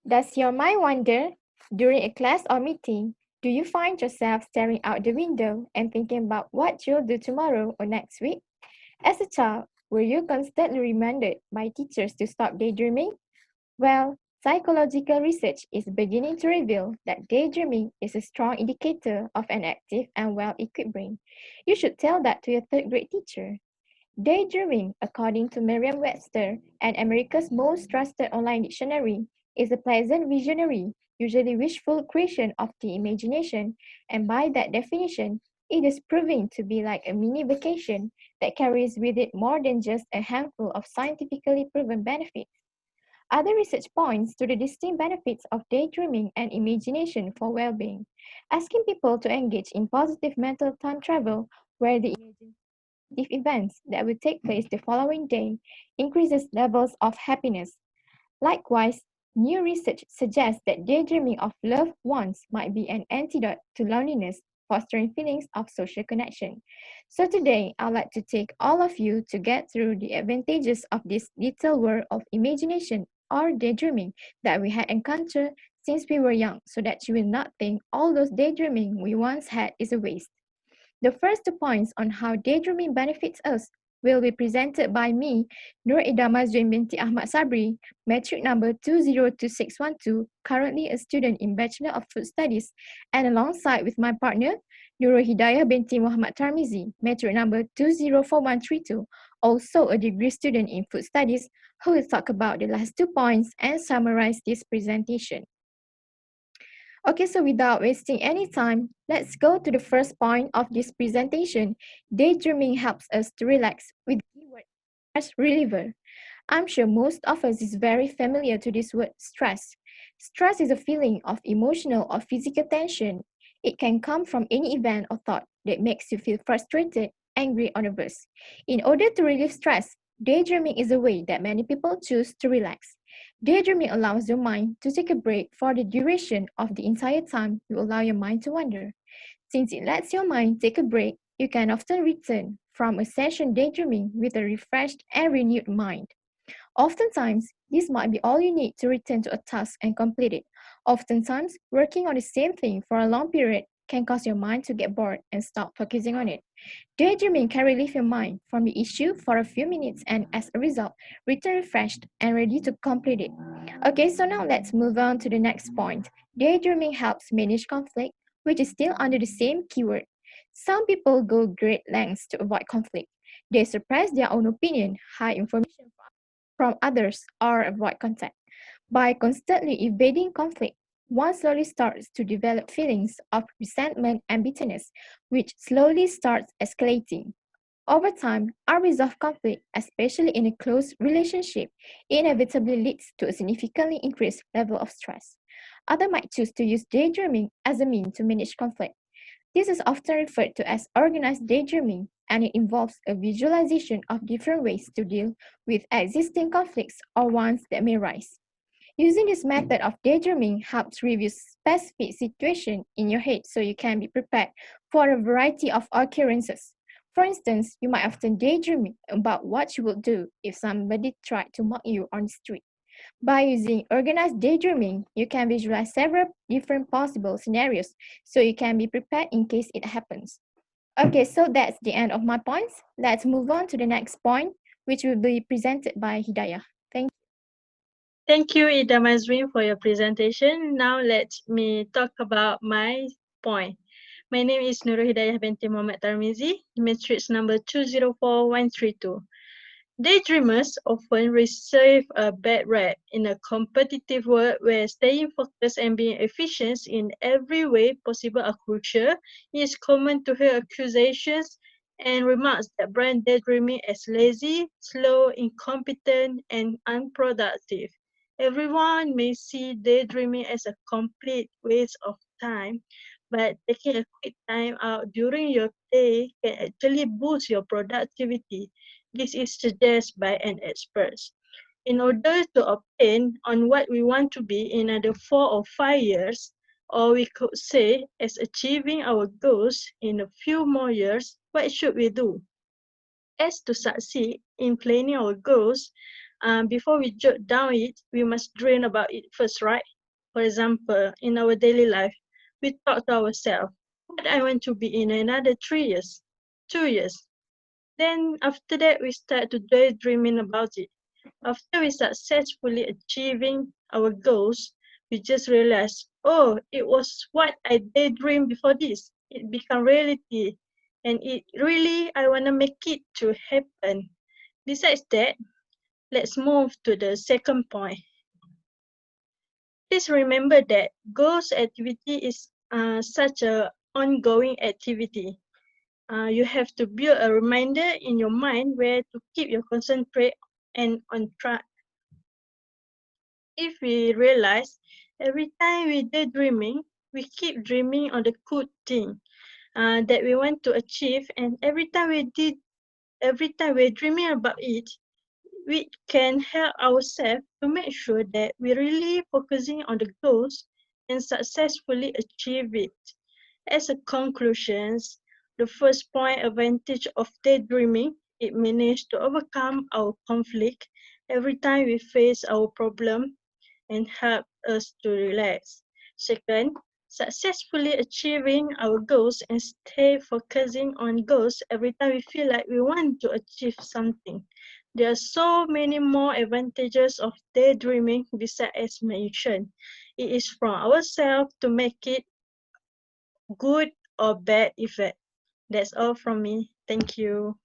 Does your mind wander? During a class or meeting, do you find yourself staring out the window and thinking about what you'll do tomorrow or next week? As a child, were you constantly reminded by teachers to stop daydreaming? Well, psychological research is beginning to reveal that daydreaming is a strong indicator of an active and well-equipped brain. You should tell that to your third grade teacher. Daydreaming, according to Merriam-Webster and America's most trusted online dictionary, is a pleasant visionary, usually wishful creation of the imagination, and by that definition, it is proving to be like a mini vacation that carries with it more than just a handful of scientifically proven benefits. Other research points to the distinct benefits of daydreaming and imagination for well-being, asking people to engage in positive mental time travel where they imagine positive events that will take place the following day increases levels of happiness. Likewise, new research suggests that daydreaming of loved ones might be an antidote to loneliness, fostering feelings of social connection. So today, I'd like to take all of you to get through the advantages of this little world of imagination or daydreaming that we had encountered since we were young, so that you will not think all those daydreaming we once had is a waste. The first two points on how daydreaming benefits us will be presented by me, EIDA binti Ahmad Sabri, metric number 202612, currently a student in Bachelor of Food Studies, and alongside with my partner, Hidayah binti Muhammad Tarmizi, metric number 204132, also a degree student in Food Studies, who will talk about the last 2 points and summarize this presentation. Okay, so without wasting any time, let's go to the first point of this presentation. Daydreaming helps us to relax with the keyword stress reliever. I'm sure most of us is very familiar to this word stress. Stress is a feeling of emotional or physical tension. It can come from any event or thought that makes you feel frustrated, angry, or nervous. In order to relieve stress, daydreaming is a way that many people choose to relax. Daydreaming allows your mind to take a break for the duration of the entire time you allow your mind to wander. Since it lets your mind take a break, you can often return from a session daydreaming with a refreshed and renewed mind. Oftentimes, this might be all you need to return to a task and complete it. Oftentimes, working on the same thing for a long period can cause your mind to get bored and stop focusing on it. Daydreaming can relieve your mind from the issue for a few minutes and, as a result, return refreshed and ready to complete it. Okay, so now let's move on to the next point. Daydreaming helps manage conflict, which is still under the same keyword. Some people go great lengths to avoid conflict. They suppress their own opinion, hide information from others, or avoid contact. By constantly evading conflict, one slowly starts to develop feelings of resentment and bitterness, which slowly starts escalating. Over time, unresolved conflict, especially in a close relationship, inevitably leads to a significantly increased level of stress. Others might choose to use daydreaming as a means to manage conflict. This is often referred to as organized daydreaming, and it involves a visualization of different ways to deal with existing conflicts or ones that may rise. Using this method of daydreaming helps review specific situations in your head so you can be prepared for a variety of occurrences. For instance, you might often daydream about what you would do if somebody tried to mock you on the street. By using organized daydreaming, you can visualize several different possible scenarios so you can be prepared in case it happens. Okay, so that's the end of my points. Let's move on to the next point, which will be presented by Hidayah. Thank you. Thank you, Ida Mazrin, for your presentation. Now let me talk about my point. My name is Hidayah binti Muhammad Tarmizi, matrix number 204132. Daydreamers often receive a bad rap in a competitive world where staying focused and being efficient in every way possible are crucial. It is common to hear accusations and remarks that brand daydreaming as lazy, slow, incompetent, and unproductive. Everyone may see daydreaming as a complete waste of time, but taking a quick time out during your day can actually boost your productivity. This is suggested by an expert. In order to obtain on what we want to be in another 4 or 5 years, or we could say as achieving our goals in a few more years, what should we do? As to succeed in planning our goals, before we jot down it, we must dream about it first, right? For example, in our daily life, we talk to ourselves, what I want to be in another 3 years, 2 years. Then after that, we start to daydreaming about it. After we successfully achieving our goals, we just realize, oh, it was what I daydreamed before this. It become reality. And it really, I want to make it to happen. Besides that, let's move to the second point. Please remember that goals activity is such a ongoing activity. You have to build a reminder in your mind where to keep your concentrate and on track. If we realize every time we daydreaming, we keep dreaming on the good thing that we want to achieve, and every time we're dreaming about it, we can help ourselves to make sure that we're really focusing on the goals and successfully achieve it. As a conclusion, the first point advantage of daydreaming, it managed to overcome our conflict every time we face our problem and help us to relax. Second, successfully achieving our goals and stay focusing on goals every time we feel like we want to achieve something. There are so many more advantages of daydreaming besides as mentioned. It is from ourselves to make it good or bad effect. That's all from me. Thank you.